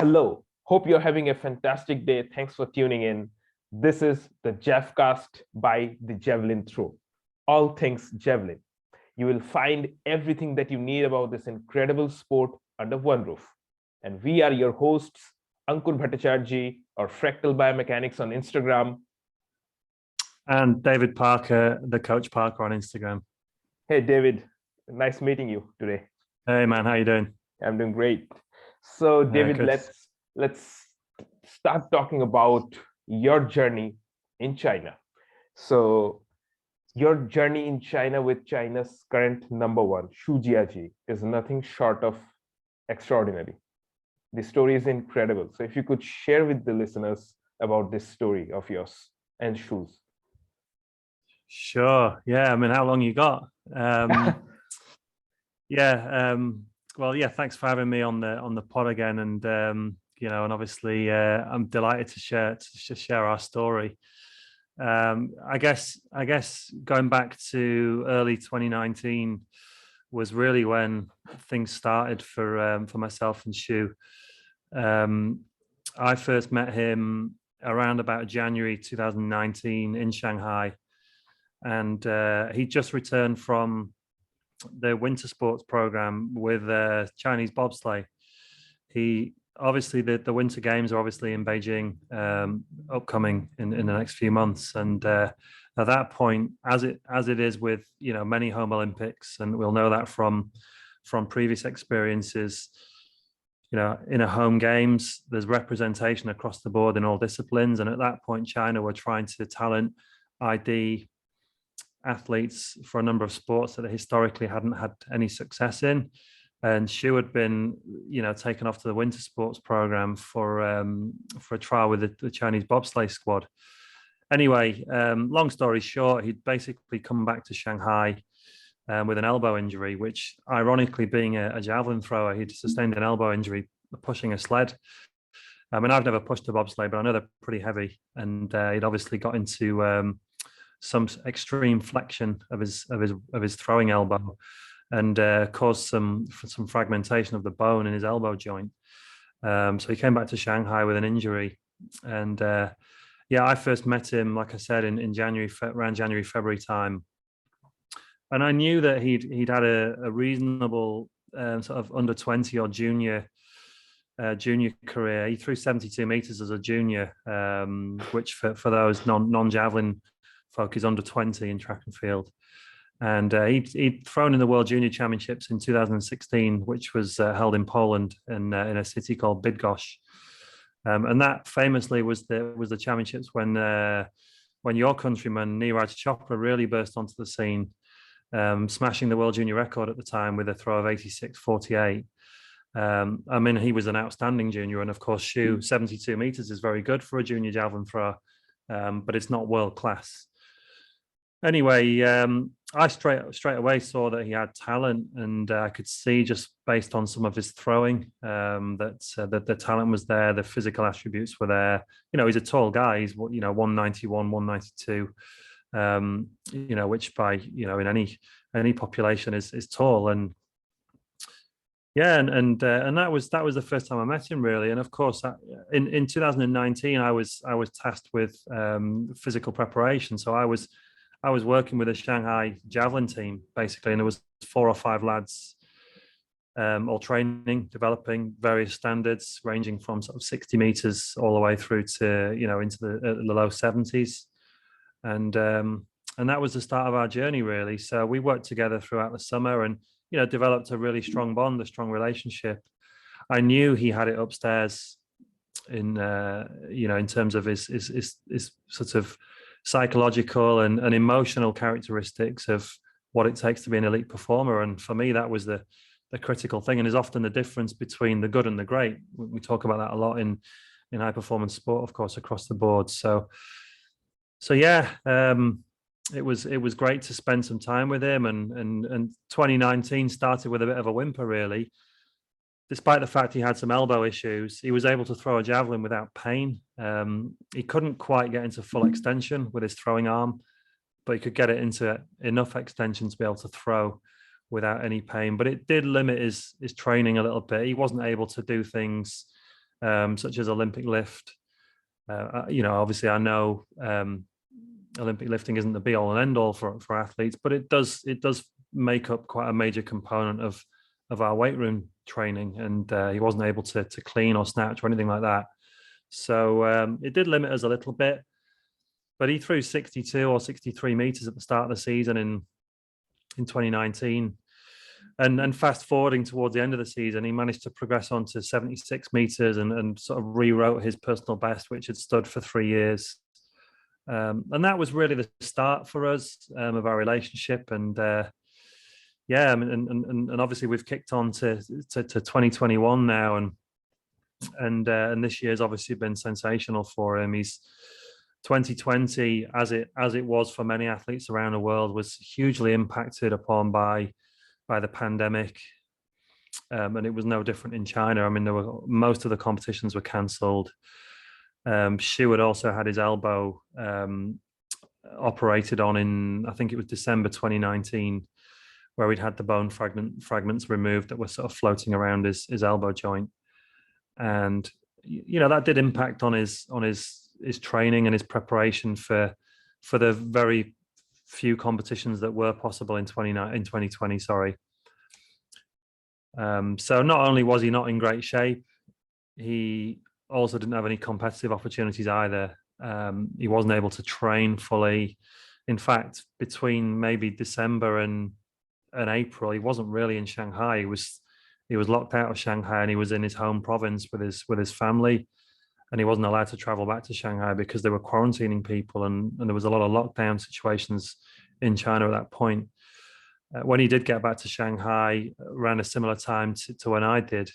Hello, hope you're having a fantastic day. Thanks for tuning in. This is the Javcast by the Javelin Throw. All things Javelin. You will find everything that you need about this incredible sport under one roof. And we are your hosts, Ankur Bhattacharjee or Fractal Biomechanics on Instagram. And David Parker, the Coach Parker on Instagram. Hey, David. Nice meeting you today. Hey, man. How you doing? I'm doing great. So, David, let's start talking about your journey in China. So, your journey in China with China's current number one, Jiajie, is nothing short of extraordinary. The story is incredible. So, if you could share with the listeners about this story of yours and Shu's. Sure. Yeah. I mean, how long you got? Well, yeah. Thanks for having me on the pod again, and and obviously, I'm delighted to share our story. I guess going back to early 2019 was really when things started for myself and Shu. I first met him around about January 2019 in Shanghai, and he just returned from the winter sports program with Chinese bobsleigh. He obviously the winter games are obviously in Beijing, upcoming in the next few months, and at that point, as it is with many home Olympics, and we'll know that from previous experiences, in a home games there's representation across the board in all disciplines, and at that point China were trying to talent ID athletes for a number of sports that they historically hadn't had any success in. And Shu had been, taken off to the winter sports program for a trial with the Chinese bobsleigh squad. Anyway, long story short, he'd basically come back to Shanghai with an elbow injury, which, ironically, being a javelin thrower, he'd sustained an elbow injury pushing a sled. I mean, I've never pushed a bobsleigh, but I know they're pretty heavy, and he'd obviously got into some extreme flexion of his throwing elbow, and caused some fragmentation of the bone in his elbow joint. So he came back to Shanghai with an injury, and I first met him, like I said, in January, around January, February time, and I knew that he'd had a reasonable sort of under 20 or junior career. He threw 72 meters as a junior, which for those non-javelin folk is under 20 in track and field. And he'd thrown in the World Junior Championships in 2016, which was held in Poland in a city called Bydgoszcz. And that famously was the championships when your countryman Neeraj Chopra really burst onto the scene, smashing the World Junior record at the time with a throw of 86.48. I mean, he was an outstanding junior, and of course, Shu 72 meters is very good for a junior javelin thrower, but it's not world class. Anyway, I straight away saw that he had talent, and I could see just based on some of his throwing that the talent was there, the physical attributes were there. He's a tall guy. He's 191, 192, which by in any population is tall. And and that was the first time I met him, really. And of course, in 2019, I was tasked with physical preparation. So I was working with a Shanghai javelin team, basically, and there was 4 or 5 lads all training, developing various standards, ranging from sort of 60 meters all the way through to, into the low 70s. And that was the start of our journey, really. So we worked together throughout the summer and, developed a really strong bond, a strong relationship. I knew he had it upstairs in terms of his sort of psychological and emotional characteristics of what it takes to be an elite performer. And for me, that was the critical thing, and is often the difference between the good and the great. We talk about that a lot in high performance sport, of course, across the board. So it was great to spend some time with him, and 2019 started with a bit of a whimper, really. Despite the fact he had some elbow issues, he was able to throw a javelin without pain. He couldn't quite get into full extension with his throwing arm, but he could get it into enough extension to be able to throw without any pain. But it did limit his training a little bit. He wasn't able to do things such as Olympic lift. Obviously I know Olympic lifting isn't the be all and end all for athletes, but it does make up quite a major component of our weight room training. And he wasn't able to clean or snatch or anything like that. So it did limit us a little bit, but he threw 62 or 63 meters at the start of the season in 2019. And fast forwarding towards the end of the season, he managed to progress on to 76 meters and sort of rewrote his personal best, which had stood for 3 years. And that was really the start for us of our relationship. And and obviously we've kicked on to 2021 now, and this year's obviously been sensational for him. He's 2020, as it was for many athletes around the world, was hugely impacted upon by the pandemic, and it was no different in China. I mean, most of the competitions were cancelled. Xu had also had his elbow operated on in, I think it was December 2019, where we'd had the bone fragments removed that were sort of floating around his elbow joint, and that did impact on his training and his preparation for the very few competitions that were possible in 2020. Sorry. So not only was he not in great shape, he also didn't have any competitive opportunities either. He wasn't able to train fully. In fact, between maybe December and April, he wasn't really in Shanghai. He was locked out of Shanghai, and he was in his home province with his family. And he wasn't allowed to travel back to Shanghai because they were quarantining people, and there was a lot of lockdown situations in China at that point. When he did get back to Shanghai around a similar time to when I did,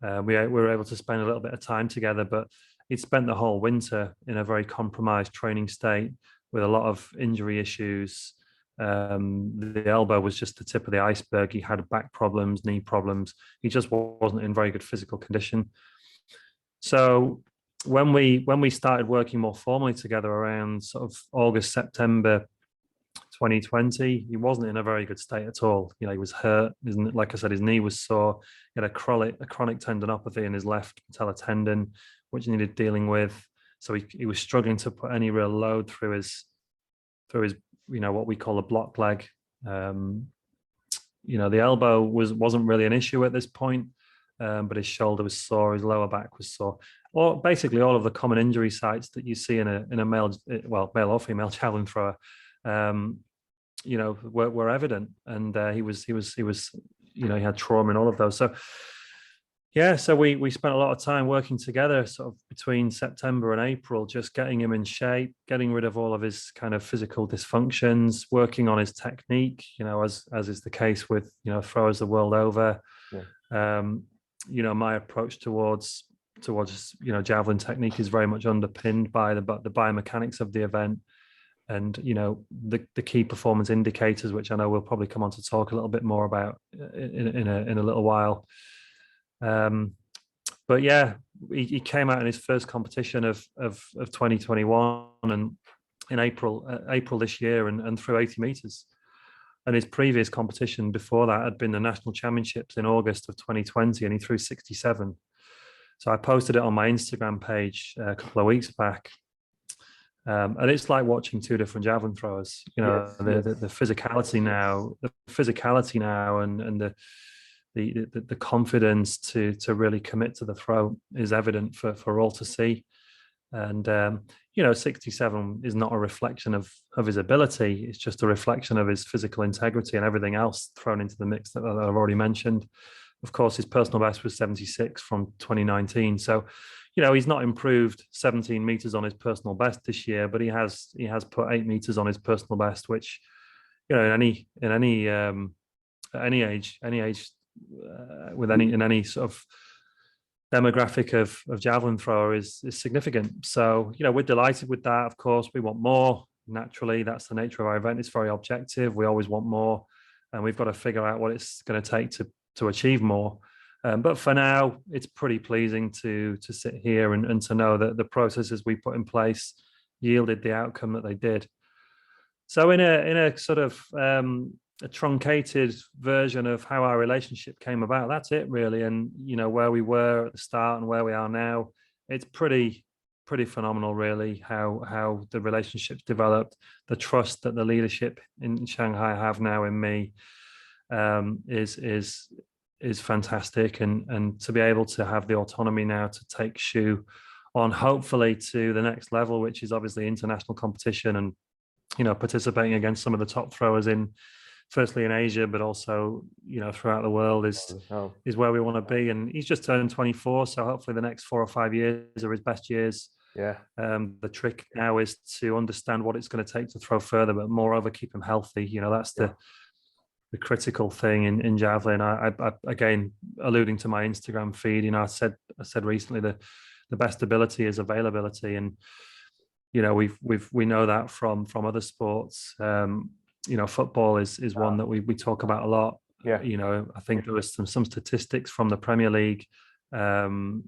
we were able to spend a little bit of time together, but he'd spent the whole winter in a very compromised training state with a lot of injury issues. The elbow was just the tip of the iceberg. He had back problems, knee problems. He just wasn't in very good physical condition. So when we started working more formally together around sort of August, September 2020, he wasn't in a very good state at all. He was hurt. Like I said, his knee was sore. He had a chronic tendinopathy in his left patellar tendon, which needed dealing with. So he was struggling to put any real load through his what we call a block leg. The elbow wasn't really an issue at this point, but his shoulder was sore, his lower back was sore. Or basically all of the common injury sites that you see in a male or female javelin thrower, were evident, and he had trauma in all of those. So we spent a lot of time working together, sort of between September and April, just getting him in shape, getting rid of all of his kind of physical dysfunctions, working on his technique, as is the case with throwers the world over. My approach towards javelin technique is very much underpinned by the biomechanics of the event, and the key performance indicators, which I know we'll probably come on to talk a little bit more about in a little while. But yeah, he came out in his first competition of 2021 and in April this year and threw 80 meters. And his previous competition before that had been the national championships in August of 2020, and he threw 67. So I posted it on my Instagram page a couple of weeks back. And it's like watching two different javelin throwers. The physicality now, and the confidence to really commit to the throw is evident for all to see. And 67 is not a reflection of his ability. It's just a reflection of his physical integrity and everything else thrown into the mix that I've already mentioned. Of course, his personal best was 76 from 2019. So, he's not improved 17 meters on his personal best this year, but he has put 8 meters on his personal best, which, in any age, with any sort of demographic of javelin thrower is significant. So, we're delighted with that. Of course, we want more. Naturally, that's the nature of our event. It's very objective. We always want more, and we've got to figure out what it's going to take to achieve more. But for now, it's pretty pleasing to sit here and to know that the processes we put in place yielded the outcome that they did. So in a sort of a truncated version of how our relationship came about. That's it, really. And where we were at the start and where we are now, it's pretty phenomenal, really, how the relationship's developed. The trust that the leadership in Shanghai have now in me is fantastic, and to be able to have the autonomy now to take Shu on, hopefully, to the next level, which is obviously international competition, and participating against some of the top throwers firstly in Asia, but also throughout the world is where we want to be. And he's just turned 24, so hopefully the next 4 or 5 years are his best years. Yeah. The trick now is to understand what it's going to take to throw further, but moreover keep him healthy. That's the critical thing in javelin. I again, alluding to my Instagram feed, I said recently that the best ability is availability, and we know that from other sports. Football is one that we talk about a lot. Yeah. I think there was some statistics from the Premier League, in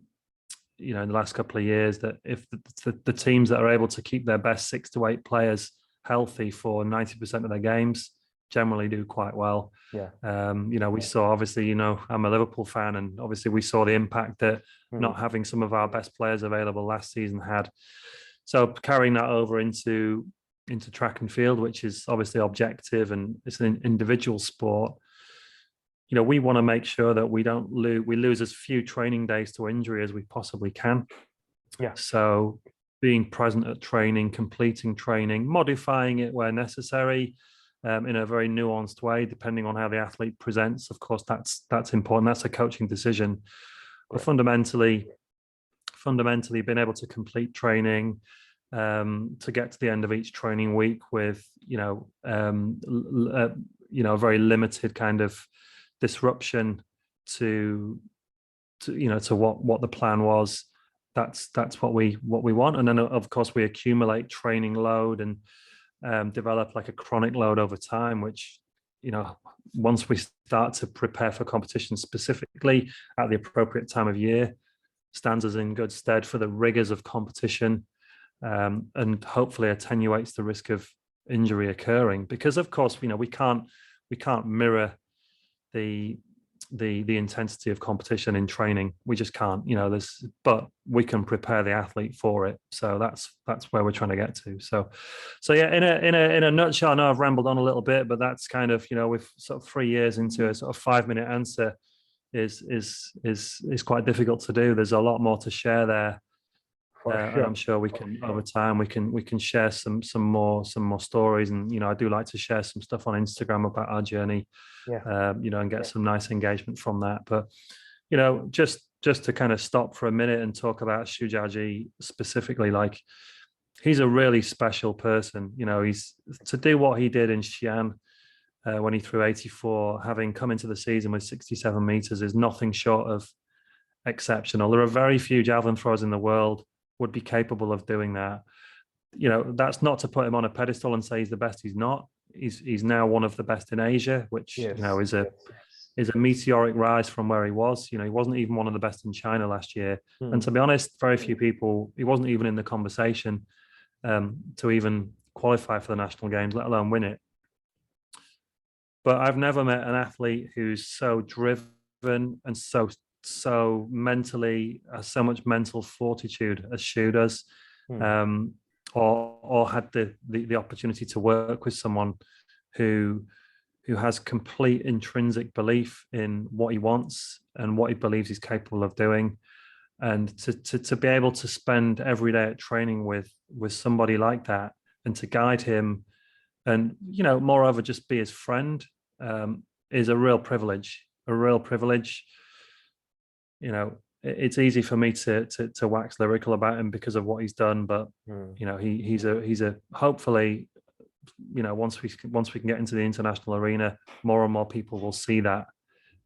the last couple of years, that if the teams that are able to keep their best 6 to 8 players healthy for 90% of their games generally do quite well. Yeah. We saw, obviously, I'm a Liverpool fan, and obviously we saw the impact that not having some of our best players available last season had. So carrying that over into track and field, which is obviously objective and it's an individual sport, we want to make sure that we lose as few training days to injury as we possibly can. Yeah. So being present at training, completing training, modifying it where necessary, in a very nuanced way, depending on how the athlete presents. Of course, that's important. That's a coaching decision. But fundamentally being able to complete training, to get to the end of each training week with a very limited kind of disruption to what the plan was. That's what we want. And then of course we accumulate training load and develop like a chronic load over time, which once we start to prepare for competition specifically at the appropriate time of year, stands us in good stead for the rigors of competition, and hopefully attenuates the risk of injury occurring. Because of course we can't mirror the intensity of competition in training. We just can't, but we can prepare the athlete for it. So that's where we're trying to get to. So yeah, in a nutshell, I know I've rambled on a little bit, but that's kind of, with sort of 3 years into a sort of 5-minute answer is quite difficult to do. There's a lot more to share there. Sure. And I'm sure we can, over time, we can share some more stories. And I do like to share some stuff on Instagram about our journey, and get some nice engagement from that. But just to kind of stop for a minute and talk about Jiajie specifically, like, he's a really special person. He's to do what he did in Xi'an when he threw 84, having come into the season with 67 meters, is nothing short of exceptional. There are very few javelin throwers in the world would be capable of doing that. That's not to put him on a pedestal and say he's the best. He's not. He's now one of the best in Asia, which is a meteoric rise from where he was. He wasn't even one of the best in China last year. And to be honest, very few people, he wasn't even in the conversation to even qualify for the national games, let alone win it. But I've never met an athlete who's so driven and so mentally, so much mental fortitude as Shu does, or had the opportunity to work with someone who has complete intrinsic belief in what he wants and what he believes he's capable of doing, and to be able to spend every day at training with somebody like that, and to guide him, and moreover just be his friend, is a real privilege. It's easy for me to wax lyrical about him because of what he's done, but he's a hopefully, once we can get into the international arena, more and more people will see that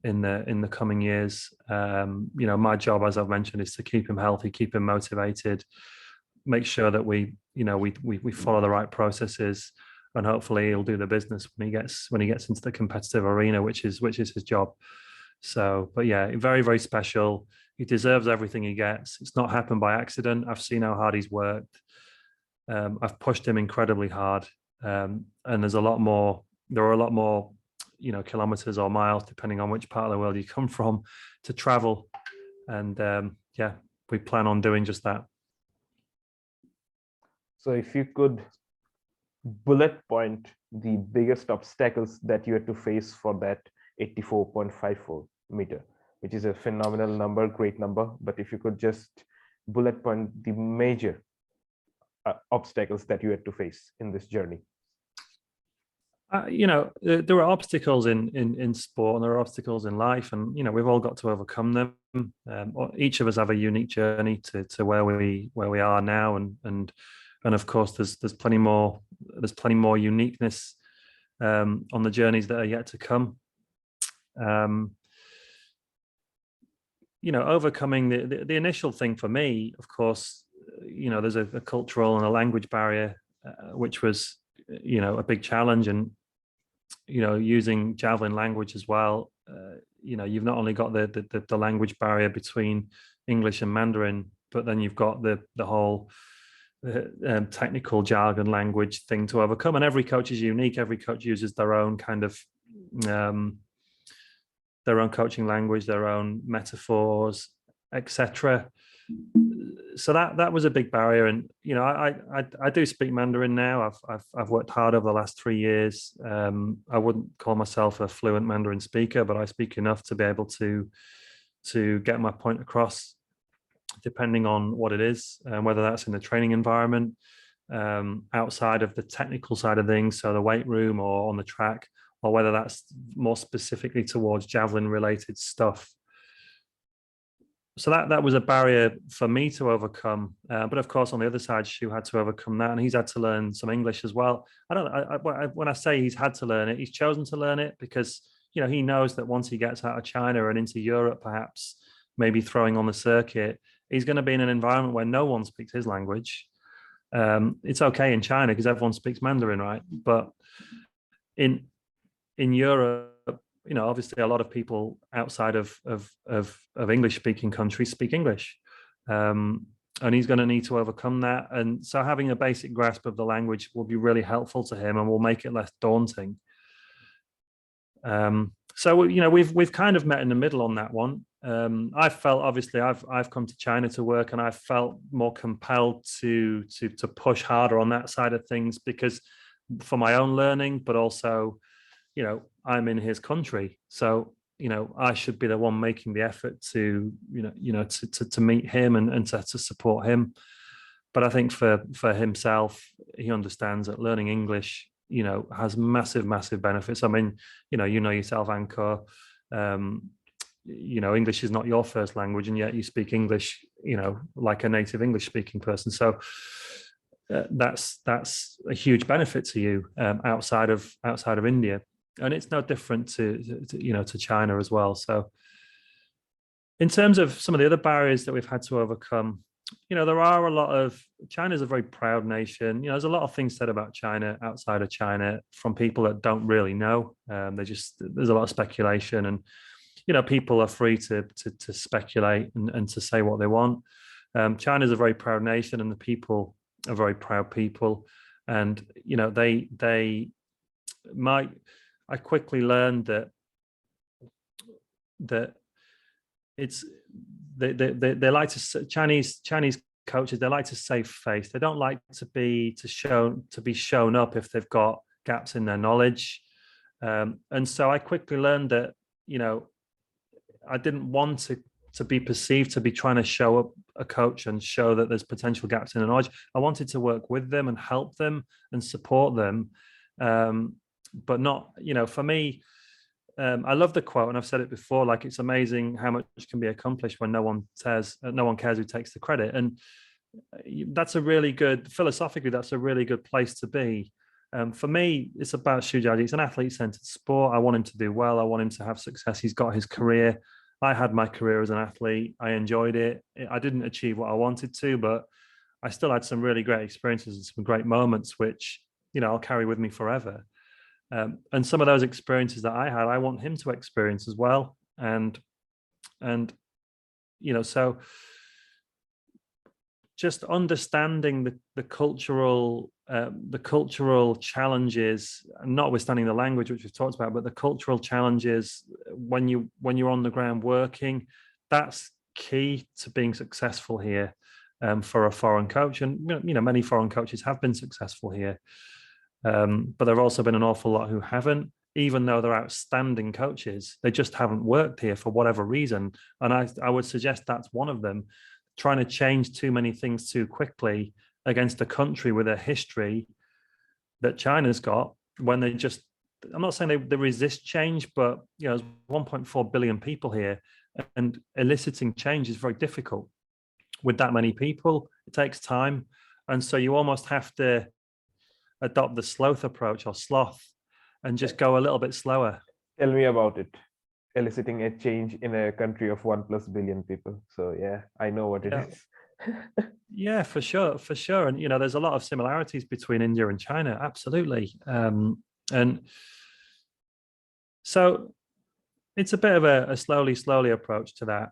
in the coming years. My job, as I've mentioned, is to keep him healthy, keep him motivated, make sure that we follow the right processes, and hopefully he'll do the business when he gets into the competitive arena, which is his job. So, but yeah, very, very special. He deserves everything he gets. It's not happened by accident. I've seen how hard he's worked. I've pushed him incredibly hard. And there are a lot more kilometers or miles, depending on which part of the world you come from, to travel. And yeah, we plan on doing just that. So if you could bullet point the biggest obstacles that you had to face for that 84.54 meter, which is a phenomenal number, great number. But if you could just bullet point the major obstacles that you had to face in this journey. There are obstacles in sport, and there are obstacles in life, and we've all got to overcome them. Each of us have a unique journey to where we are now, and of course there's plenty more uniqueness on the journeys that are yet to come. Overcoming the initial thing for me, of course, there's a cultural and a language barrier, which was a big challenge. And using Javelin language as well, you've not only got the language barrier between English and Mandarin, but then you've got the whole technical jargon language thing to overcome. And every coach is unique. Every coach uses their own kind of their own coaching language, their own metaphors, etc. So that was a big barrier. And I do speak Mandarin now. I've worked hard over the last 3 years. I wouldn't call myself a fluent Mandarin speaker, but I speak enough to be able to get my point across, depending on what it is, whether that's in the training environment, outside of the technical side of things, so the weight room or on the track, or whether that's more specifically towards Javelin related stuff. So that was a barrier for me to overcome. But of course, on the other side, Shu had to overcome that, and he's had to learn some English as well. When I say he's had to learn it, he's chosen to learn it because he knows that once he gets out of China and into Europe, perhaps maybe throwing on the circuit, he's going to be in an environment where no one speaks his language. It's okay in China because everyone speaks Mandarin, right? But in Europe, obviously a lot of people outside of English-speaking countries speak English, and he's going to need to overcome that. And so having a basic grasp of the language will be really helpful to him and will make it less daunting. So we've kind of met in the middle on that one. I felt, obviously I've come to China to work, and I felt more compelled to push harder on that side of things, because for my own learning, but also I'm in his country, so I should be the one making the effort to to meet him and to support him. But I think for himself, he understands that learning English has massive benefits. I mean, yourself, Anko, English is not your first language, and yet you speak English like a native English speaking person. So that's a huge benefit to you outside of India. And it's no different to China as well. So in terms of some of the other barriers that we've had to overcome, there are a lot of, China's a very proud nation. There's a lot of things said about China outside of China from people that don't really know. There's a lot of speculation, and people are free to speculate and to say what they want. China's a very proud nation, and the people are very proud people. And I quickly learned that it's they like to, Chinese coaches, they like to save face. They don't like to be shown up if they've got gaps in their knowledge. And so I quickly learned that I didn't want to be perceived to be trying to show up a coach and show that there's potential gaps in the knowledge. I wanted to work with them and help them and support them. But not, for me, I love the quote, and I've said it before, like, it's amazing how much can be accomplished when no one cares who takes the credit. And that's a really good, philosophically, that's a really good place to be. For me, it's about Jiajie. It's an athlete-centered sport. I want him to do well. I want him to have success. He's got his career. I had my career as an athlete. I enjoyed it. I didn't achieve what I wanted to, but I still had some really great experiences and some great moments, which, I'll carry with me forever. And some of those experiences that I had, I want him to experience as well. And so just understanding the cultural challenges, notwithstanding the language which we've talked about, but the cultural challenges when you're on the ground working, that's key to being successful here for a foreign coach. And many foreign coaches have been successful here, but there have also been an awful lot who haven't. Even though they're outstanding coaches, they just haven't worked here for whatever reason. And I would suggest that's one of them. Trying to change too many things too quickly against a country with a history that China's got, when they just, I'm not saying they resist change, but there's 1.4 billion people here, and eliciting change is very difficult. With that many people, it takes time. And so you almost have to adopt the sloth approach, or sloth, and just go a little bit slower. Tell me about it. Eliciting a change in a country of 1+ billion people. So yeah, I know what it is. Yeah, for sure. And there's a lot of similarities between India and China, absolutely. And so it's a bit of a slowly approach to that.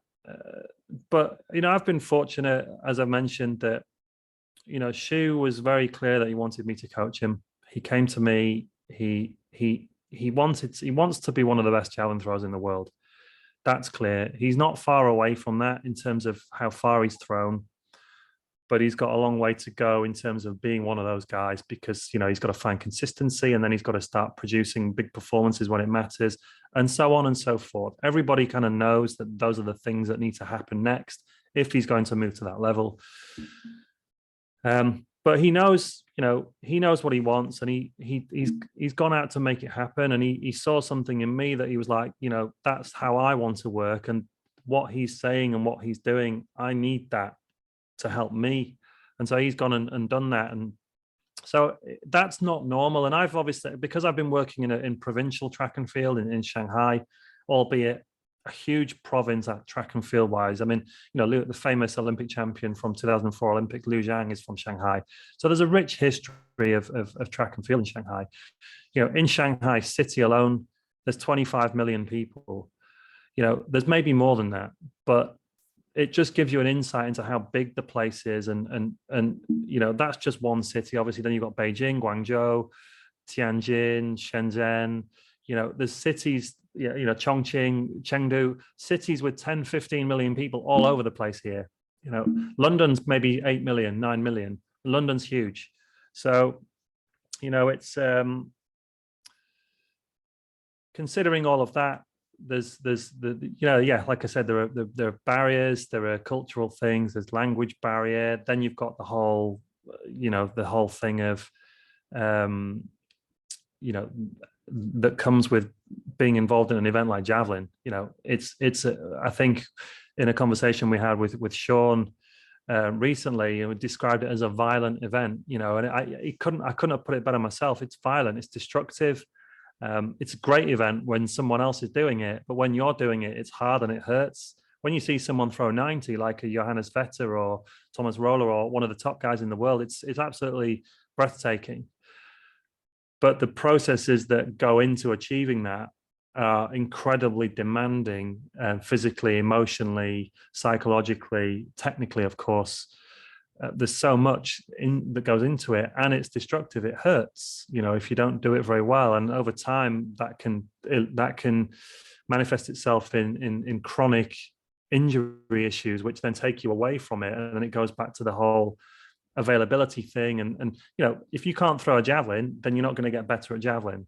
But I've been fortunate, as I mentioned, that Shu was very clear that he wanted me to coach him. He came to me. He wants to be one of the best javelin throwers in the world. That's clear. He's not far away from that in terms of how far he's thrown, but he's got a long way to go in terms of being one of those guys, because he's got to find consistency, and then he's got to start producing big performances when it matters, and so on and so forth. Everybody kind of knows that those are the things that need to happen next if he's going to move to that level. But he knows, he knows what he wants, and he's gone out to make it happen. And he saw something in me that he was like, that's how I want to work, and what he's saying and what he's doing, I need that to help me. And so he's gone and done that. And so that's not normal. And I've obviously, because I've been working in provincial track and field in Shanghai, albeit a huge province at track and field wise. I mean, the famous Olympic champion from 2004 Olympic, Liu Zhang, is from Shanghai. So there's a rich history of track and field in Shanghai. In Shanghai city alone, there's 25 million people. There's maybe more than that, but it just gives you an insight into how big the place is. And that's just one city. Obviously, then you've got Beijing, Guangzhou, Tianjin, Shenzhen. There's cities, Chongqing, Chengdu, cities with 10, 15 million people all over the place here. London's maybe 8 million, 9 million. London's huge. So, it's considering all of that, there's like I said, there are barriers, there are cultural things, there's language barrier. Then you've got the whole thing of, that comes with being involved in an event like Javelin. It's I think in a conversation we had with Sean recently, we described it as a violent event, and I couldn't have put it better myself. It's violent, it's destructive. It's a great event when someone else is doing it, but when you're doing it, it's hard and it hurts. When you see someone throw 90, like a Johannes Vetter or Thomas Roller or one of the top guys in the world, it's absolutely breathtaking. But the processes that go into achieving that are incredibly demanding, physically, emotionally, psychologically, technically, of course. There's so much that goes into it, and it's destructive. It hurts, if you don't do it very well. And over time, that can manifest itself in chronic injury issues, which then take you away from it. And then it goes back to the whole availability thing. And if you can't throw a javelin, then you're not going to get better at javelin.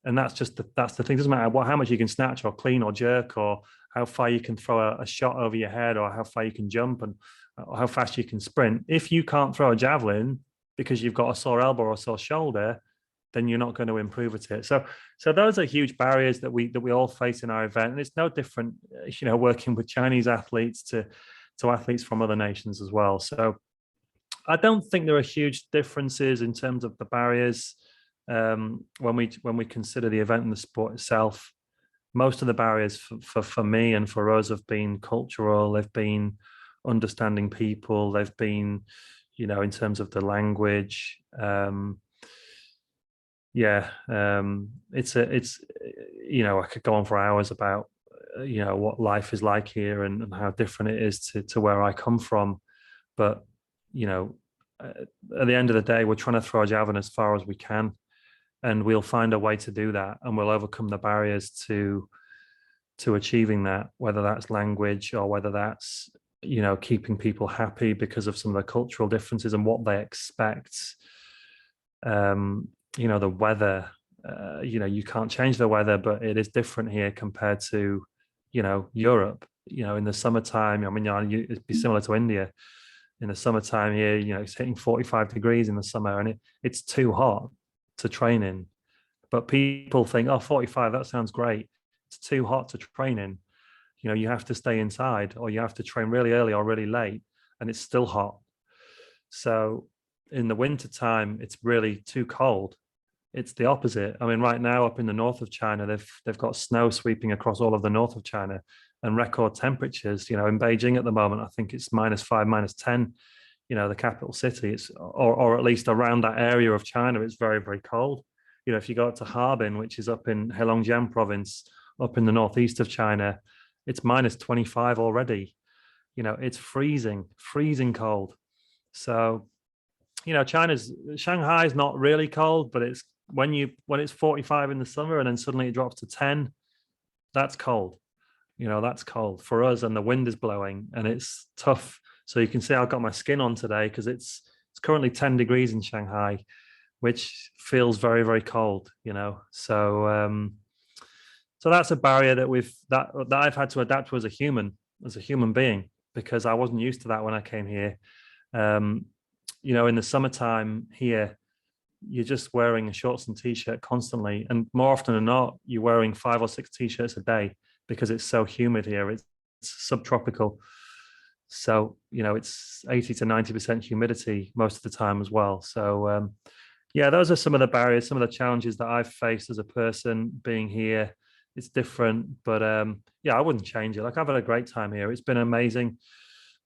And that's the thing. It doesn't matter how much you can snatch or clean or jerk, or how far you can throw a shot over your head, or how far you can jump, and or how fast you can sprint. If you can't throw a javelin because you've got a sore elbow or a sore shoulder, then you're not going to improve at it. So those are huge barriers that we all face in our event. And it's no different, working with Chinese athletes to athletes from other nations as well. So I don't think there are huge differences in terms of the barriers when we consider the event and the sport itself. Most of the barriers for me and for us have been cultural. They've been understanding people. They've been, in terms of the language. It's I could go on for hours about what life is like here and how different it is to where I come from. But at the end of the day, we're trying to throw a javelin as far as we can, and we'll find a way to do that, and we'll overcome the barriers to achieving that, whether that's language or whether that's keeping people happy because of some of the cultural differences and what they expect. The weather, you can't change the weather, but it is different here compared to Europe. In the summertime, it'd be similar to India. In the summertime here, it's hitting 45 degrees in the summer, and it's too hot to train in. But people think, oh, 45, that sounds great. It's too hot to train in. You have to stay inside, or you have to train really early or really late, and it's still hot. So in the winter time, it's really too cold. It's the opposite. I mean, right now up in the north of China, they've got snow sweeping across all of the north of China, and record temperatures. In Beijing at the moment, I think it's -5, -10. The capital city, or at least around that area of China, it's very, very cold. If you go to Harbin, which is up in Heilongjiang province, up in the northeast of China, it's -25 already. It's freezing cold. So, Shanghai is not really cold, but it's when it's 45 in the summer and then suddenly it drops to 10, that's cold. That's cold for us, and the wind is blowing and it's tough. So you can see I've got my skin on today because it's currently 10 degrees in Shanghai, which feels very, very cold, So that's a barrier that I've had to adapt to as a human being, because I wasn't used to that when I came here. In the summertime here, you're just wearing shorts and t-shirt constantly, and more often than not, you're wearing 5 or 6 t-shirts a day because it's so humid here. It's subtropical, so it's 80 to 90% humidity most of the time as well. So those are some of the barriers, some of the challenges that I've faced as a person being here. It's different, but I wouldn't change it. Like, I've had a great time here. It's been amazing.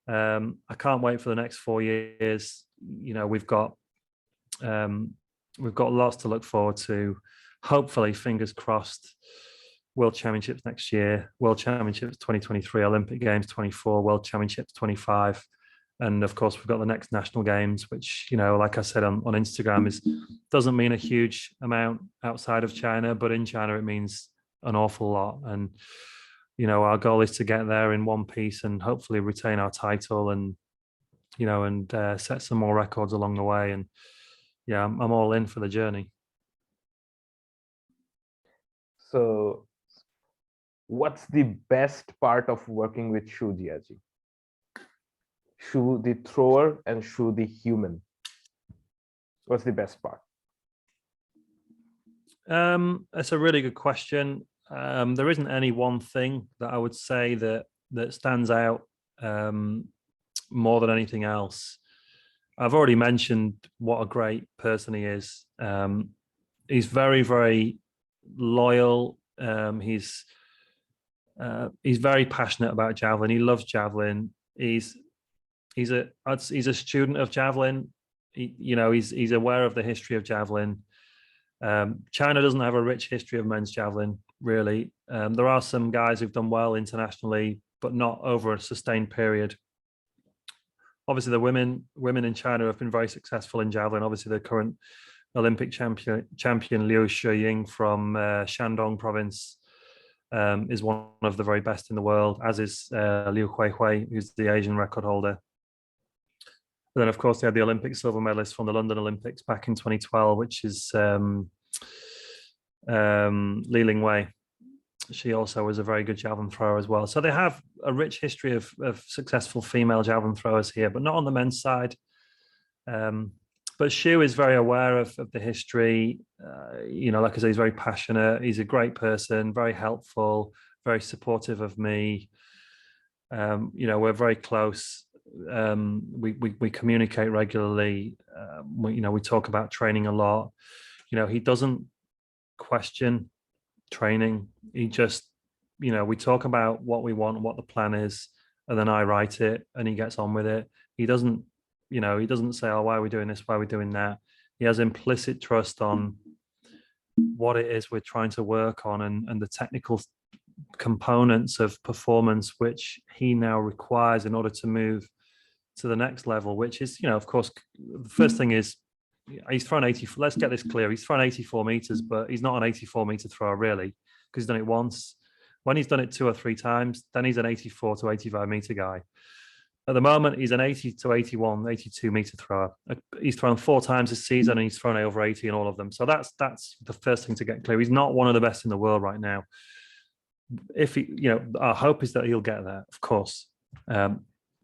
I can't wait for the next 4 years. We've got lots to look forward to. Hopefully, fingers crossed, World Championships next year, World Championships 2023, Olympic Games 24, World Championships 25. And of course, we've got the next national games, which, like I said on Instagram, doesn't mean a huge amount outside of China, but in China, it means an awful lot. And, our goal is to get there in one piece and hopefully retain our title and, set some more records along the way. And I'm all in for the journey. So what's the best part of working with Shu Jiajie? Shu the thrower and Shu the human. What's the best part? That's a really good question. There isn't any one thing that I would say that stands out more than anything else. I've already mentioned what a great person he is. He's very, very loyal. He's very passionate about javelin. He loves javelin. He's a student of javelin. He's aware of the history of javelin. China doesn't have a rich history of men's javelin, really. There are some guys who've done well internationally, but not over a sustained period. Obviously, the women in China have been very successful in javelin. Obviously, the current Olympic champion Liu Shiying from Shandong province is one of the very best in the world, as is Liu Huihui, who's the Asian record holder. And then, of course, they had the Olympic silver medalist from the London Olympics back in 2012, which is Li Lingwei. She also was a very good javelin thrower as well. So they have a rich history of successful female javelin throwers here, but not on the men's side. But Shu is very aware of the history. Like I say, he's very passionate. He's a great person, very helpful, very supportive of me. We're very close. We communicate regularly. We talk about training a lot. He doesn't question training. He just, we talk about what we want, what the plan is, and then I write it and he gets on with it. He doesn't say, oh, why are we doing this? Why are we doing that? He has implicit trust on what it is we're trying to work on and the technical components of performance, which he now requires in order to move to the next level, which is, of course, the first thing is he's thrown 80. Let's get this clear. He's thrown 84 meters, but he's not an 84-meter thrower really, because he's done it once. When he's done it 2 or 3 times, then he's an 84 to 85-meter guy. At the moment, he's an 80 to 81, 82-meter thrower. He's thrown 4 times this season, and he's thrown over 80 in all of them. So that's the first thing to get clear. He's not one of the best in the world right now. If he, our hope is that he'll get there, of course.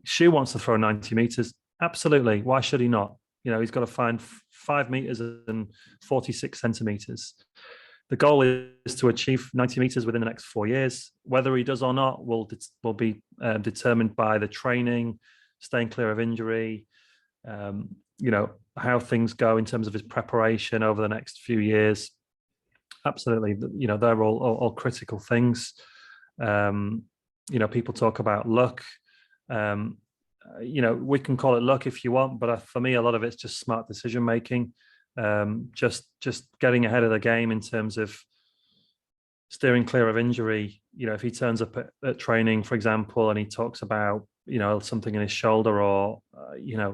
Shu wants to throw 90 meters. Absolutely. Why should he not? He's got to find 5 meters and 46 centimeters. The goal is to achieve 90 meters within the next 4 years. Whether he does or not will be determined by the training, staying clear of injury, how things go in terms of his preparation over the next few years. Absolutely. They're all critical things. People talk about luck. We can call it luck if you want, but for me, a lot of it's just smart decision making. Just getting ahead of the game in terms of steering clear of injury. If he turns up at training, for example, and he talks about, something in his shoulder or,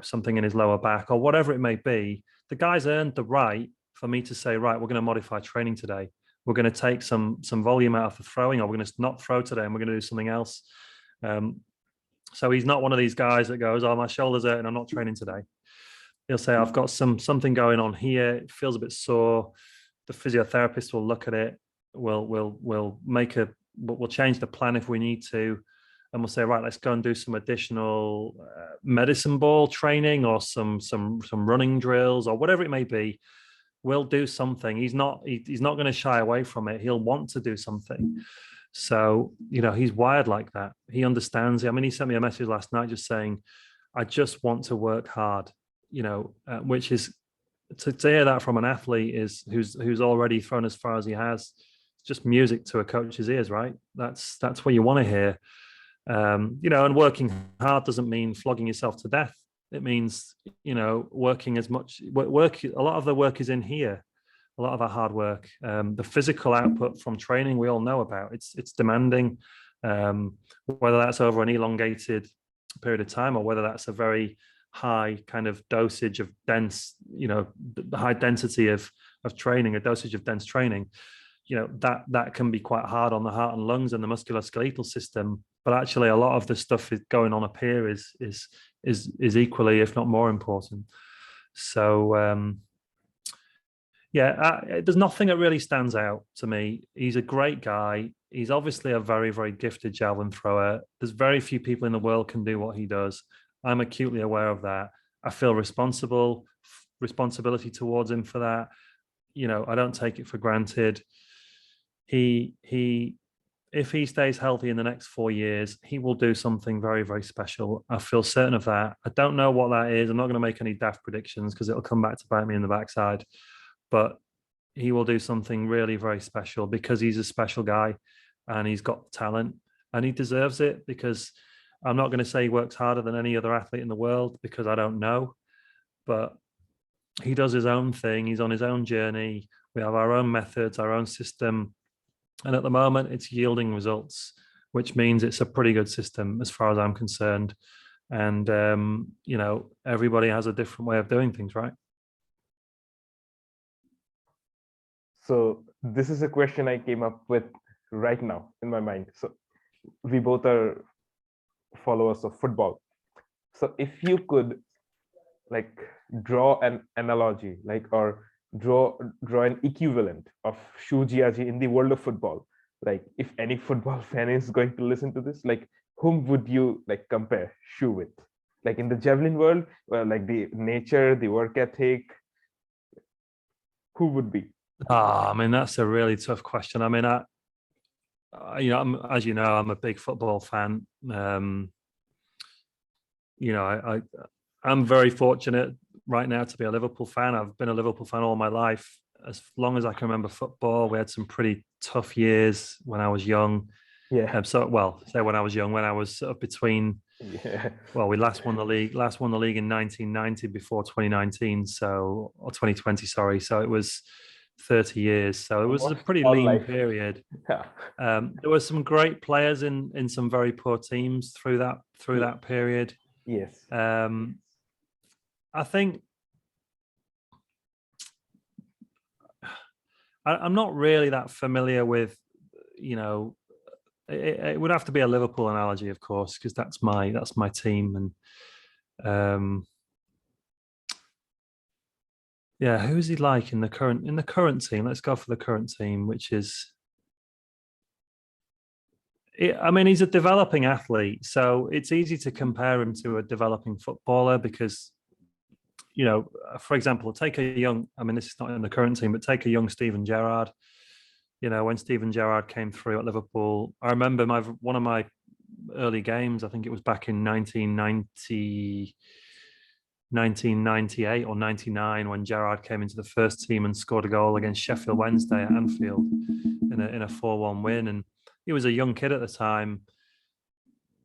something in his lower back or whatever it may be, the guy's earned the right for me to say, right, we're going to modify training today. We're going to take some volume out of the throwing, or we're going to not throw today and we're going to do something else. So he's not one of these guys that goes, oh, my shoulder's hurt and I'm not training today. He'll say, I've got something going on here. It feels a bit sore. The physiotherapist will look at it. We'll change the plan if we need to. And we'll say, right, let's go and do some additional medicine ball training or some running drills or whatever it may be. We'll do something. He's not going to shy away from it. He'll want to do something. So, he's wired like that. He understands it. I mean, he sent me a message last night just saying, I just want to work hard, which is to hear that from an athlete who's already thrown as far as he has. It's just music to a coach's ears, right? That's what you want to hear. And working hard doesn't mean flogging yourself to death. It means, working as much work. A lot of the work is in here. A lot of our hard work, the physical output from training, we all know about. It's demanding, whether that's over an elongated period of time or whether that's a very high kind of dosage of dense, the high density of training, a dosage of dense training. That can be quite hard on the heart and lungs and the musculoskeletal system. But actually, a lot of the stuff is going on up here is equally, if not more, important. So. There's nothing that really stands out to me. He's a great guy. He's obviously a very, very gifted javelin thrower. There's very few people in the world can do what he does. I'm acutely aware of that. I feel responsibility towards him for that. I don't take it for granted. If he stays healthy in the next 4 years, he will do something very, very special. I feel certain of that. I don't know what that is. I'm not going to make any daft predictions because it'll come back to bite me in the backside. But he will do something really very special because he's a special guy and he's got talent and he deserves it, because I'm not going to say he works harder than any other athlete in the world because I don't know, but he does his own thing. He's on his own journey. We have our own methods, our own system. And at the moment it's yielding results, which means it's a pretty good system as far as I'm concerned. And, everybody has a different way of doing things, right? So this is a question I came up with right now in my mind. So we both are followers of football. So if you could draw an analogy, or draw an equivalent of Jiajie in the world of football, if any football fan is going to listen to this, whom would you compare Shu with? In the javelin world, the nature, the work ethic, who would be? That's a really tough question. I'm a big football fan. I'm very fortunate right now to be a Liverpool fan. I've been a Liverpool fan all my life. As long as I can remember football, we had some pretty tough years when I was young. Yeah. When I was young, when I was sort of between. Yeah. Well, we last won the league in 1990 before 2019, or 2020, sorry. So it was 30 years. So it was a pretty lean period. Yeah. There were some great players in some very poor teams through that period. Yes. I think I'm not really that familiar with, it would have to be a Liverpool analogy, of course, because that's my team. And yeah, who is he like in the current team? Let's go for the current team, which is, I mean, he's a developing athlete, so it's easy to compare him to a developing footballer because, for example, take a young, I mean, this is not in the current team, but take a young Steven Gerrard. When Steven Gerrard came through at Liverpool, I remember one of my early games, I think it was back in 1998 or 99 when Gerrard came into the first team and scored a goal against Sheffield Wednesday at Anfield in a 4-1 win. And he was a young kid at the time,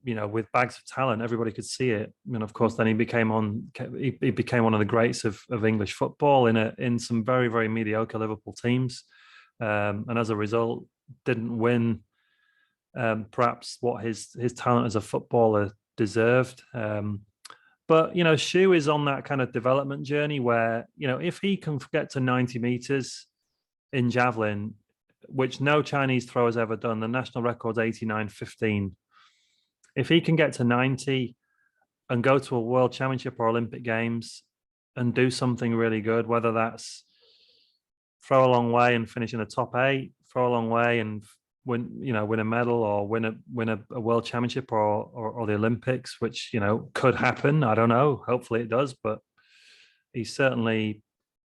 with bags of talent. Everybody could see it. And of course, then he became one of the greats of English football in some very, very mediocre Liverpool teams. And as a result, didn't win perhaps what his talent as a footballer deserved. But Shu is on that kind of development journey where if he can get to 90 meters in javelin, which no Chinese thrower's ever done, the national record's 89.15. If he can get to 90 and go to a World Championship or Olympic Games and do something really good, whether that's throw a long way and finish in the top 8, throw a long way and win a medal or win a World Championship or the Olympics, which could happen. I don't know. Hopefully it does, but he's certainly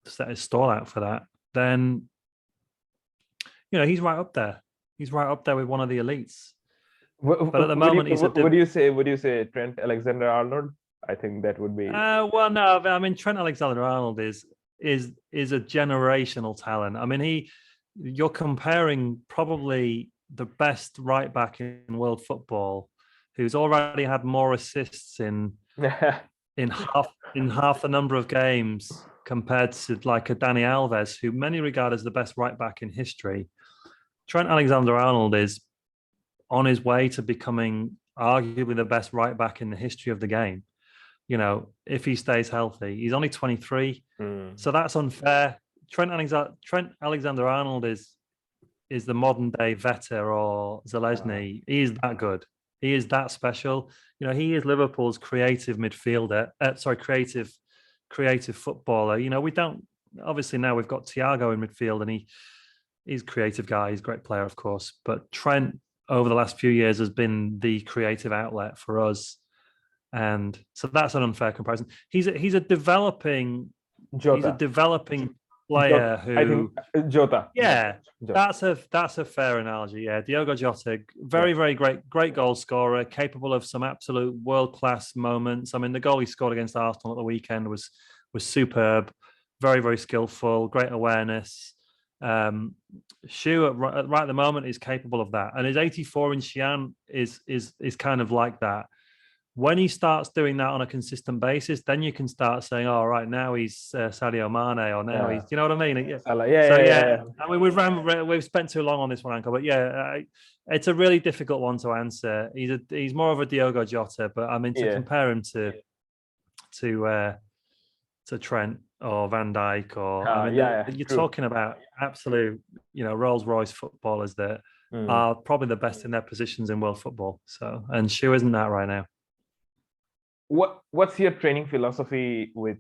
set his stall out for that. Then he's right up there. He's right up there with one of the elites. But at the moment, would you say Trent Alexander-Arnold? I think that would be. Well, no. I mean, Trent Alexander-Arnold is a generational talent. I mean, you're comparing probably the best right back in world football, who's already had more assists in half the number of games compared to like a Dani Alves, who many regard as the best right back in history. Trent Alexander-Arnold is on his way to becoming arguably the best right back in the history of the game. If he stays healthy. He's only 23, so that's unfair. Trent Alexander-Arnold is the modern day Vetter or Zalesny. He is that good. He is that special. He is Liverpool's creative midfielder. Creative footballer. We don't, obviously now we've got Thiago in midfield and he's a creative guy. He's a great player, of course. But Trent over the last few years has been the creative outlet for us. And so that's an unfair comparison. He's a developing Jota. He's a developing player who I think Jota. Yeah, Jota. That's a fair analogy. Yeah, Diogo Jota, very great goal scorer, capable of some absolute world-class moments. I mean, the goal he scored against Arsenal at the weekend was superb, very, very skillful, great awareness. Shu right at the moment is capable of that, and his 84 in Xi'an is kind of like that. When he starts doing that on a consistent basis, then you can start saying, "Oh, right now he's Sadio Mane," or now he's, you know what I mean? Yeah. I mean, we've spent too long on this one, Uncle, but it's a really difficult one to answer. He's more of a Diogo Jota, but I mean to compare him to Trent or Van Dijk or you're talking about absolute, Rolls Royce footballers that are probably the best in their positions in world football. So, and Shu isn't that right now. What's your training philosophy with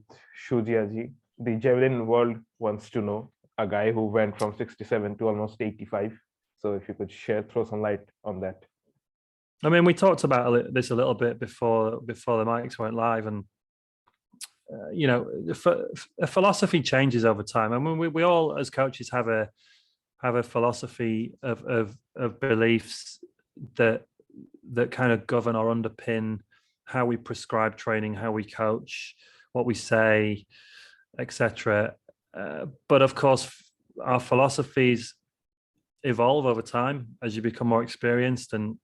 Jiajie? The Javelin world wants to know, a guy who went from 67 to almost 85. So if you could throw some light on that. I mean, we talked about this a little bit before the mics went live, and the philosophy changes over time. I mean, we all as coaches have a philosophy of beliefs that kind of govern or underpin how we prescribe training, how we coach, what we say, etc. But of course, our philosophies evolve over time as you become more experienced and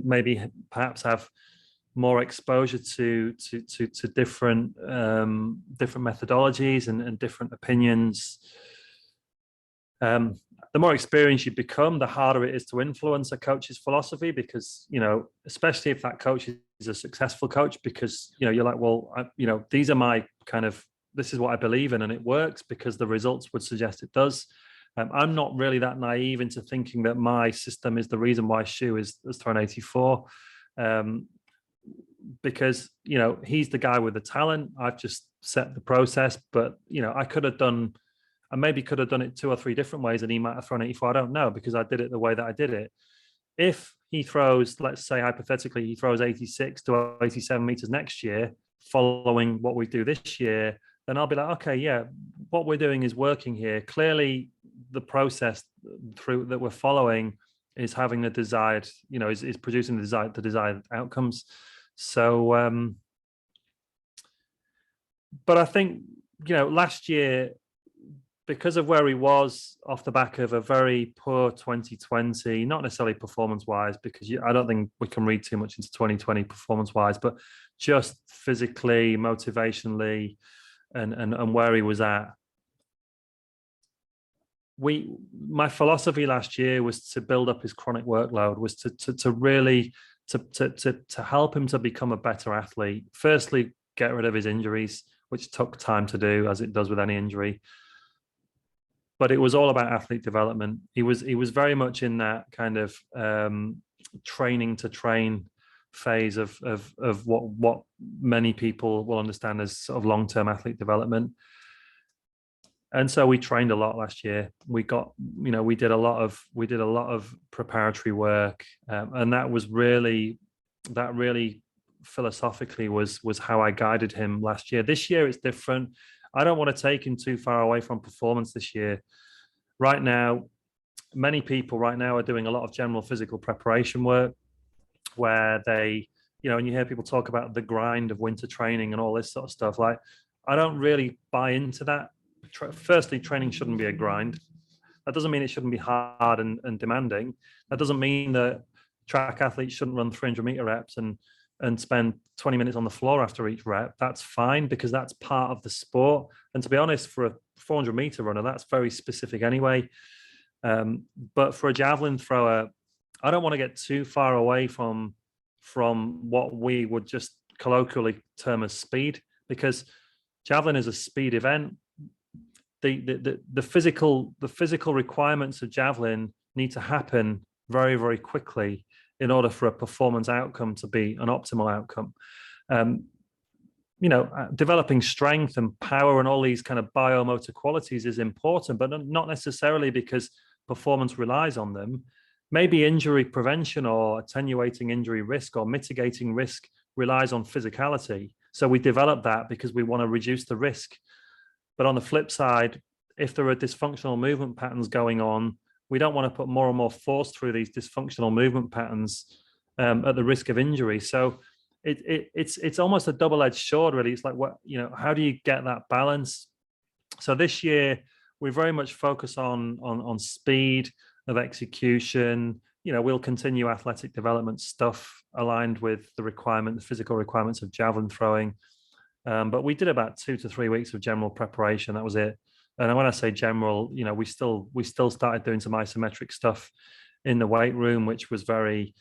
maybe perhaps have more exposure to different methodologies and different opinions. The more experienced you become, the harder it is to influence a coach's philosophy, because especially if that coach is a successful coach, because you're like, well, these are my this is what I believe in, and it works because the results would suggest it does. I'm not really that naive into thinking that my system is the reason why Shu has thrown 84, because he's the guy with the talent. I've just set the process, but I maybe could have done it 2 or 3 different ways, and he might have thrown 84. I don't know, because I did it the way that I did it. If he throws, let's say hypothetically, he throws 86 to 87 meters next year, following what we do this year, then I'll be like, okay, yeah, what we're doing is working here. Clearly, the process through that we're following is having the desired, is producing the desired outcomes. So, but I think, last year, because of where he was off the back of a very poor 2020, not necessarily performance-wise, because I don't think we can read too much into 2020 performance-wise, but just physically, motivationally, and where he was at. My philosophy last year was to build up his chronic workload, was to really help him to become a better athlete. Firstly, get rid of his injuries, which took time to do, as it does with any injury. But it was all about athlete development. He was very much in that kind of training to train phase of what many people will understand as sort of long-term athlete development. And so we trained a lot last year. We did a lot of preparatory work, and that really philosophically was how I guided him last year. This year it's different. I don't want to take him too far away from performance this year. Right now, many people right now are doing a lot of general physical preparation work, where they, and you hear people talk about the grind of winter training and all this sort of stuff. Like, I don't really buy into that. Firstly, training shouldn't be a grind. That doesn't mean it shouldn't be hard and demanding. That doesn't mean that track athletes shouldn't run 300-meter reps and spend 20 minutes on the floor after each rep. That's fine, because that's part of the sport. And to be honest, for a 400-meter runner, that's very specific anyway. But for a javelin thrower, I don't want to get too far away from what we would just colloquially term as speed, because javelin is a speed event. The physical requirements of javelin need to happen very, very quickly in order for a performance outcome to be an optimal outcome. Developing strength and power and all these kind of biomotor qualities is important, but not necessarily because performance relies on them. Maybe injury prevention or attenuating injury risk or mitigating risk relies on physicality. So we develop that because we want to reduce the risk. But on the flip side, if there are dysfunctional movement patterns going on, we don't want to put more and more force through these dysfunctional movement patterns at the risk of injury. So it's almost a double-edged sword, really. It's like, how do you get that balance? So this year we very much focus on speed of execution. We'll continue athletic development stuff aligned with the physical requirements of javelin throwing. But we did about 2 to 3 weeks of general preparation. That was it. And when I say general, we still started doing some isometric stuff in the weight room, which was very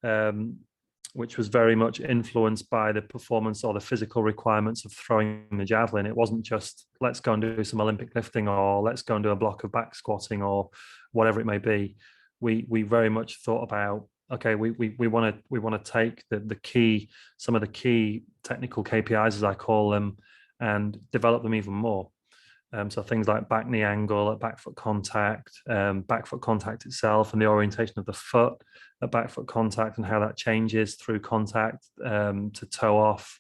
much influenced by the performance or the physical requirements of throwing the javelin. It wasn't just, let's go and do some Olympic lifting, or let's go and do a block of back squatting, or whatever it may be. We very much thought about, okay, we want to take some of the key technical KPIs, as I call them, and develop them even more. So things like back knee angle, back foot contact itself, and the orientation of the foot at back foot contact, and how that changes through contact to toe off.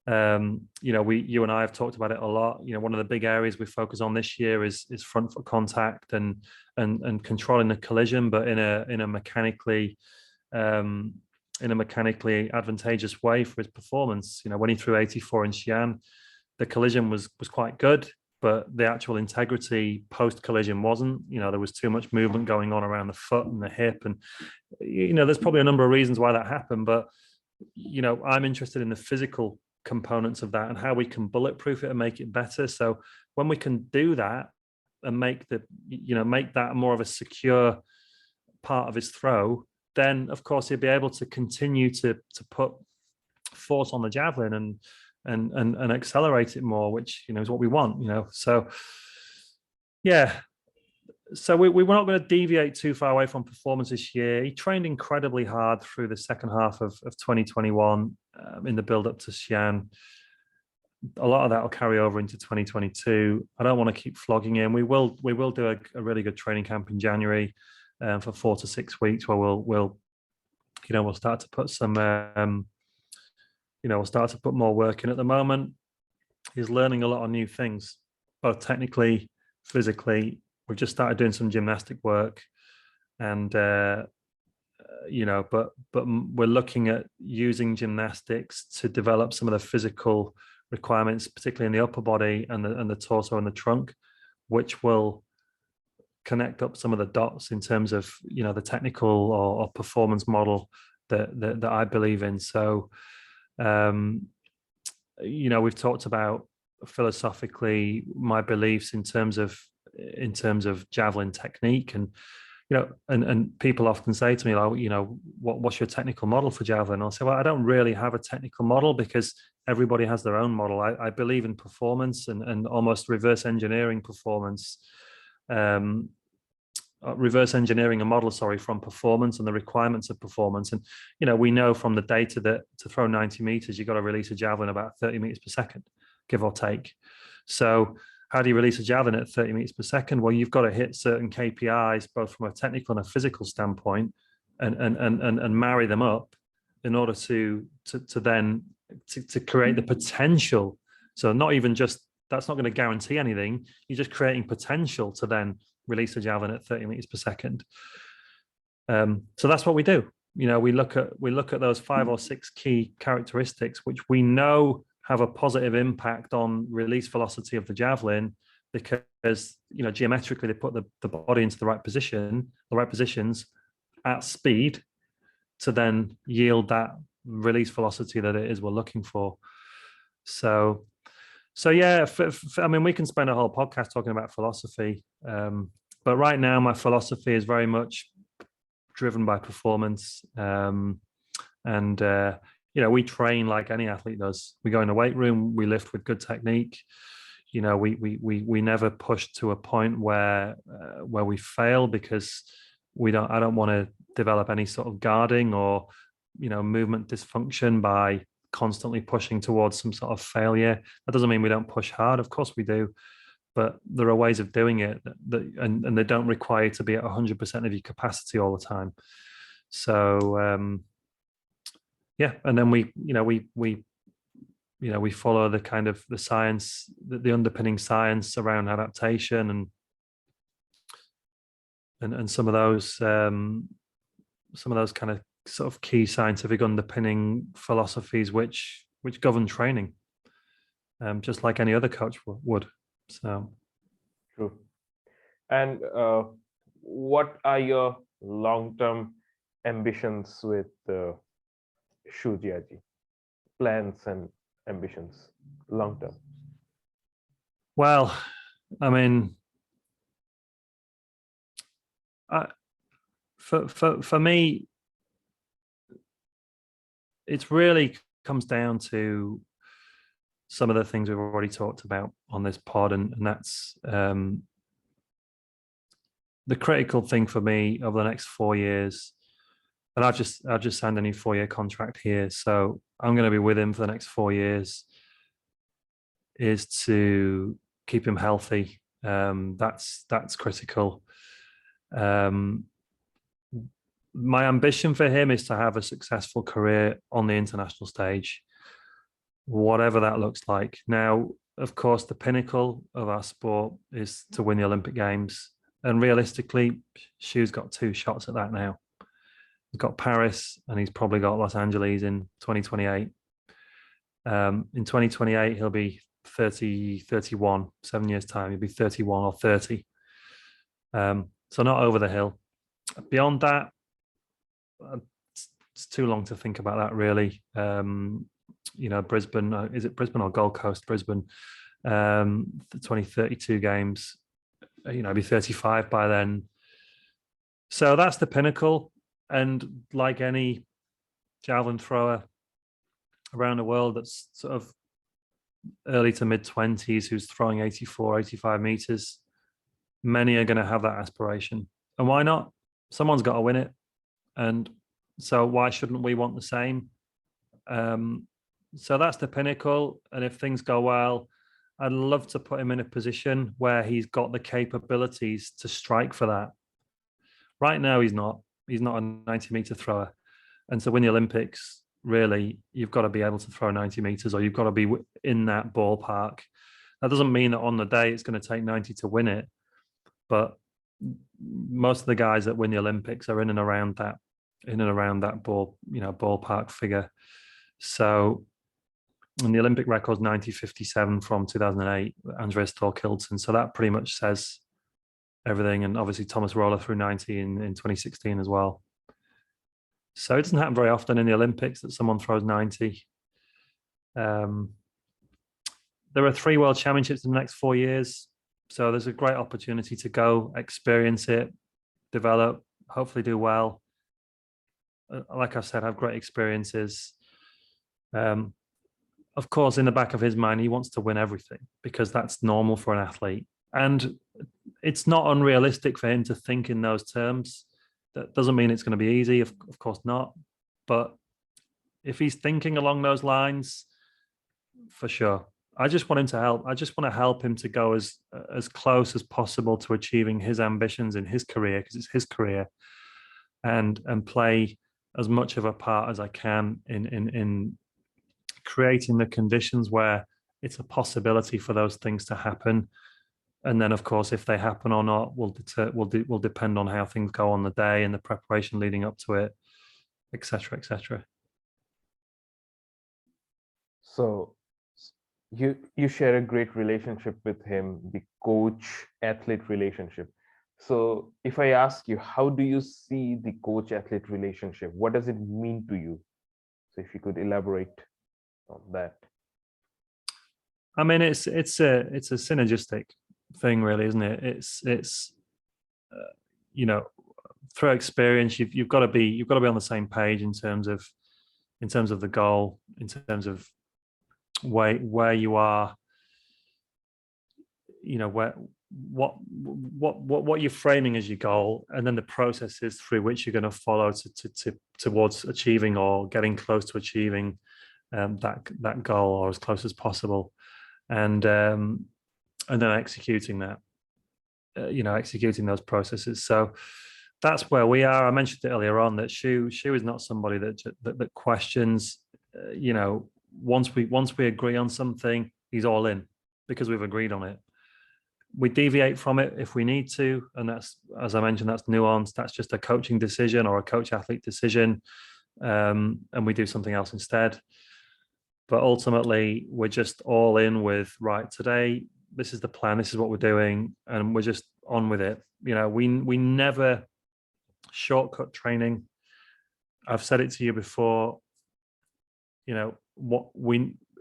You and I have talked about it a lot. One of the big areas we focus on this year is front foot contact and controlling the collision, but in a mechanically advantageous way for his performance. When he threw 84 in Xi'an, the collision was quite good, but the actual integrity post collision wasn't. There was too much movement going on around the foot and the hip, and there's probably a number of reasons why that happened. But I'm interested in the physical components of that and how we can bulletproof it and make it better. So when we can do that and make that more of a secure part of his throw, then of course he'll be able to continue to put force on the javelin and accelerate it more, which is what we want. So yeah. So we were not going to deviate too far away from performance this year. He trained incredibly hard through the second half of 2021 in the build up to Xi'an. A lot of that will carry over into 2022. I don't want to keep flogging him. We will do a really good training camp in January for 4 to 6 weeks, where we'll start to put some we'll start to put more work in. At the moment, he's learning a lot of new things, both technically, physically. We've just started doing some gymnastic work, and but we're looking at using gymnastics to develop some of the physical requirements, particularly in the upper body and the torso and the trunk, which will connect up some of the dots in terms of the technical or performance model that I believe in. So we've talked about philosophically my beliefs in terms of javelin technique, and and people often say to me, like, what's your technical model for javelin? I'll say, well, I don't really have a technical model because everybody has their own model. I believe in performance and almost reverse engineering performance, reverse engineering a model, from performance and the requirements of performance. And we know from the data that to throw 90 meters, you've got to release a javelin about 30 meters per second, give or take. So how do you release a javelin at 30 meters per second? Well, you've got to hit certain KPIs, both from a technical and a physical standpoint, and marry them up in order to create the potential. So not even just, that's not going to guarantee anything. You're just creating potential to then release a javelin at 30 meters per second. So that's what we do. We look at those 5 or 6 key characteristics, which we know have a positive impact on release velocity of the javelin, because geometrically they put the body into the right positions at speed to then yield that release velocity that it is we're looking for. So yeah, I mean, we can spend a whole podcast talking about philosophy, but right now my philosophy is very much driven by performance, we train like any athlete does. We go in the weight room, we lift with good technique. We never push to a point where we fail, because I don't want to develop any sort of guarding or movement dysfunction by constantly pushing towards some sort of failure. That doesn't mean we don't push hard. Of course we do, but there are ways of doing it and they don't require you to be at 100% of your capacity all the time. So yeah, and then we follow the kind of the science, the underpinning science around adaptation and some of those kind of sort of key scientific underpinning philosophies which govern training, just like any other coach would. So true. And what are your long-term ambitions with Jiajie? Plans and ambitions long term? Well, I mean, for me, it really comes down to some of the things we've already talked about on this pod, and that's the critical thing for me over the next 4 years. And I've just signed a new 4-year contract here, so I'm going to be with him for the next 4 years, is to keep him healthy. That's critical. My ambition for him is to have a successful career on the international stage, whatever that looks like. Now, of course, the pinnacle of our sport is to win the Olympic Games. And realistically, Shu's got 2 shots at that now. He's got Paris and he's probably got Los Angeles in 2028. In 2028, he'll be 30, 31, 7 years' time. He'll be 31 or 30. So not over the hill. Beyond that, it's too long to think about that, really. Brisbane, is it Brisbane or Gold Coast? Brisbane, the 2032 games, I'll be 35 by then. So that's the pinnacle. And like any javelin thrower around the world that's sort of early to mid 20s who's throwing 84, 85 meters, many are going to have that aspiration. And why not? Someone's got to win it. And so why shouldn't we want the same? So that's the pinnacle. And if things go well, I'd love to put him in a position where he's got the capabilities to strike for that. Right now, he's not. He's not a 90-meter thrower. And to win the Olympics, really, you've got to be able to throw 90 meters, or you've got to be in that ballpark. That doesn't mean that on the day it's going to take 90 to win it, but most of the guys that win the Olympics are in and around that ballpark figure. So, and the Olympic record is 90.57 from 2008, Andreas Thorkildsen. So that pretty much says everything. And obviously Thomas Roller threw 90 in 2016 as well. So it doesn't happen very often in the Olympics that someone throws 90. There are 3 World Championships in the next 4 years. So there's a great opportunity to go experience it, develop, hopefully do well. Like I said, have great experiences. Of course, in the back of his mind, he wants to win everything because that's normal for an athlete. And it's not unrealistic for him to think in those terms. That doesn't mean it's going to be easy, of course not. But if he's thinking along those lines, for sure. I just want him to help. I just want to help him to go as close as possible to achieving his ambitions in his career, because it's his career, and play as much of a part as I can in creating the conditions where it's a possibility for those things to happen. And then, of course, if they happen or not will depend on how things go on the day and the preparation leading up to it, etc., etc. So you share a great relationship with him, the coach-athlete relationship. So if I ask you, how do you see the coach-athlete relationship? What does it mean to you? So if you could elaborate on that. I mean, it's a synergistic thing, really, isn't it? It's through experience, you've got to be on the same page in terms of the goal, in terms of where you are, what you're framing as your goal, and then the processes through which you're going to follow towards achieving or getting close to achieving that goal, or as close as possible, and then executing that, executing those processes. So that's where we are. I mentioned it earlier on that Shu is not somebody that questions. Once we agree on something, he's all in because we've agreed on it. We deviate from it if we need to, and that's, as I mentioned, that's nuanced. That's just a coaching decision or a coach-athlete decision, and we do something else instead. But ultimately, we're just all in with, right, today, this is the plan, this is what we're doing, and we're just on with it. We never shortcut training. I've said it to you before.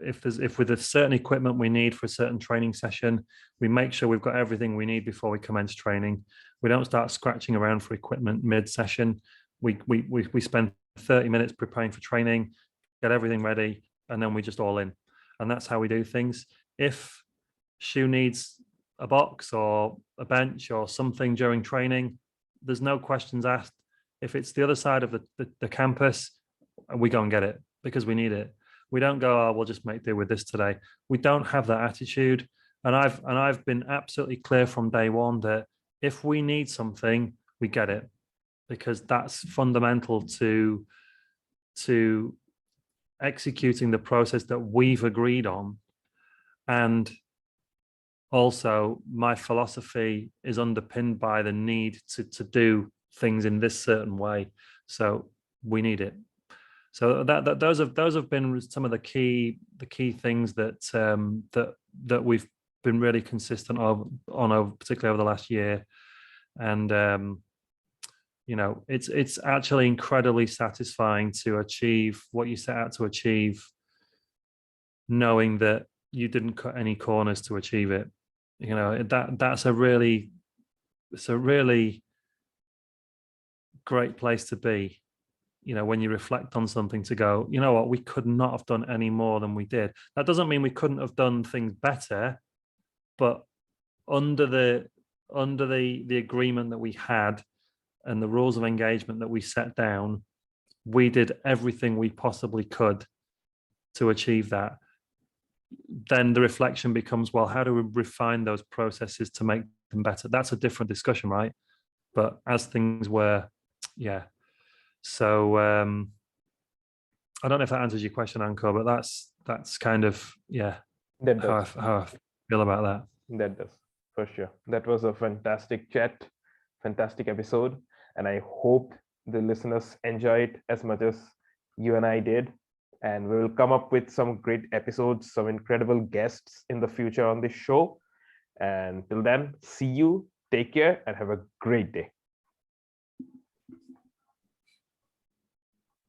If with a certain equipment we need for a certain training session, we make sure we've got everything we need before we commence training. We don't start scratching around for equipment mid-session. We spend 30 minutes preparing for training, get everything ready, and then we just all in. And that's how we do things. If Shu needs a box or a bench or something during training, there's no questions asked. If it's the other side of the campus, we go and get it because we need it. We don't go, we'll just make do with this today. We don't have that attitude. And I've been absolutely clear from day one that if we need something, we get it, because that's fundamental to executing the process that we've agreed on. And also, my philosophy is underpinned by the need to do things in this certain way. So we need it. So those have been some of the key things that we've been really consistent on particularly over the last year. And it's actually incredibly satisfying to achieve what you set out to achieve, knowing that you didn't cut any corners to achieve it. It's a really great place to be. when you reflect on something, to go, you know what, we could not have done any more than we did. That doesn't mean we couldn't have done things better, but under the agreement that we had and the rules of engagement that we set down, we did everything we possibly could to achieve that. Then the reflection becomes, well, how do we refine those processes to make them better? That's a different discussion, right? But as things were, yeah. So I don't know if that answers your question, Anko, but that's kind of, yeah, how I feel about that. That does, for sure. That was a fantastic chat, fantastic episode, and I hope the listeners enjoy it as much as you and I did. And we will come up with some great episodes, some incredible guests in the future on this show. And till then, see you, take care, and have a great day.